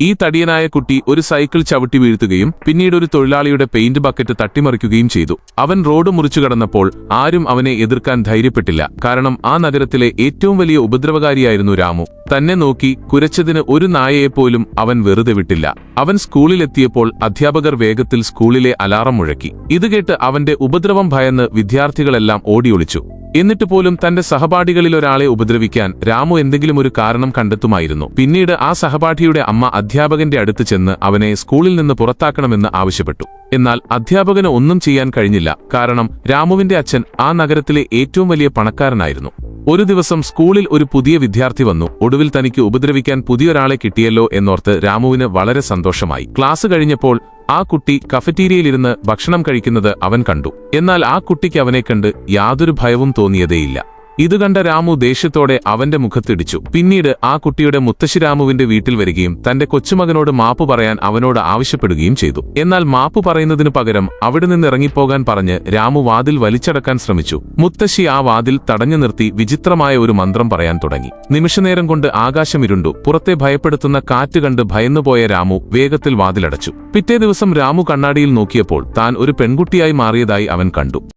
ഈ തടിയനായ കുട്ടി ഒരു സൈക്കിൾ ചവിട്ടി വീഴ്ത്തുകയും പിന്നീട് ഒരു തൊഴിലാളിയുടെ പെയിന്റ് ബക്കറ്റ് തട്ടിമറിക്കുകയും ചെയ്തു. അവൻ റോഡ് മുറിച്ചു കടന്നപ്പോൾ ആരും അവനെ എതിർക്കാൻ ധൈര്യപ്പെട്ടില്ല. കാരണം ആ നഗരത്തിലെ ഏറ്റവും വലിയ ഉപദ്രവകാരിയായിരുന്നു രാമു. തന്നെ നോക്കി കുരച്ചതിന് ഒരു നായയെപ്പോലും അവൻ വെറുതെ വിട്ടില്ല. അവൻ സ്കൂളിലെത്തിയപ്പോൾ അധ്യാപകർ വേഗത്തിൽ സ്കൂളിലെ അലാറം മുഴക്കി. ഇത് കേട്ട് അവന്റെ ഉപദ്രവം ഭയന്ന് വിദ്യാർത്ഥികളെല്ലാം ഓടിയൊളിച്ചു. എന്നിട്ട് പോലും തന്റെ സഹപാഠികളിലൊരാളെ ഉപദ്രവിക്കാൻ രാമു എന്തെങ്കിലും ഒരു കാരണം കണ്ടെത്തുമായിരുന്നു. പിന്നീട് ആ സഹപാഠിയുടെ അമ്മ അധ്യാപകന്റെ അടുത്ത് ചെന്ന് അവനെ സ്കൂളിൽ നിന്ന് പുറത്താക്കണമെന്ന് ആവശ്യപ്പെട്ടു. എന്നാൽ അധ്യാപകന് ഒന്നും ചെയ്യാൻ കഴിഞ്ഞില്ല. കാരണം രാമുവിന്റെ അച്ഛൻ ആ നഗരത്തിലെ ഏറ്റവും വലിയ പണക്കാരനായിരുന്നു. ഒരു ദിവസം സ്കൂളിൽ ഒരു പുതിയ വിദ്യാർത്ഥി വന്നു. ഒടുവിൽ തനിക്ക് ഉപദ്രവിക്കാൻ പുതിയൊരാളെ കിട്ടിയല്ലോ എന്നോർത്ത് രാമുവിന് വളരെ സന്തോഷമായി. ക്ലാസ് കഴിഞ്ഞപ്പോൾ ആ കുട്ടി കഫറ്റീരിയയിലിരുന്ന് ഭക്ഷണം കഴിക്കുന്നത് അവൻ കണ്ടു. എന്നാൽ ആ കുട്ടിക്ക് അവനെ കണ്ട് യാതൊരു ഭയവും തോന്നിയതേയില്ല. ഇത് കണ്ട രാമു ദേഷ്യത്തോടെ അവന്റെ മുഖത്തിടിച്ചു. പിന്നീട് ആ കുട്ടിയുടെ മുത്തശ്ശി രാമുവിന്റെ വീട്ടിൽ വരികയും തന്റെ കൊച്ചുമകനോട് മാപ്പു പറയാൻ അവനോട് ആവശ്യപ്പെടുകയും ചെയ്തു. എന്നാൽ മാപ്പു പറയുന്നതിനു പകരം അവിടെ നിന്ന് ഇറങ്ങിപ്പോകാൻ പറഞ്ഞ് രാമു വാതിൽ വലിച്ചടക്കാൻ ശ്രമിച്ചു. മുത്തശ്ശി ആ വാതിൽ തടഞ്ഞു നിർത്തി വിചിത്രമായ ഒരു മന്ത്രം പറയാൻ തുടങ്ങി. നിമിഷനേരം കൊണ്ട് ആകാശം ഇരുണ്ടു. പുറത്തെ ഭയപ്പെടുത്തുന്ന കാറ്റ് കണ്ട് ഭയന്നുപോയ രാമു വേഗത്തിൽ വാതിലടച്ചു. പിറ്റേ ദിവസം രാമു കണ്ണാടിയിൽ നോക്കിയപ്പോൾ താൻ ഒരു പെൺകുട്ടിയായി മാറിയതായി അവൻ കണ്ടു.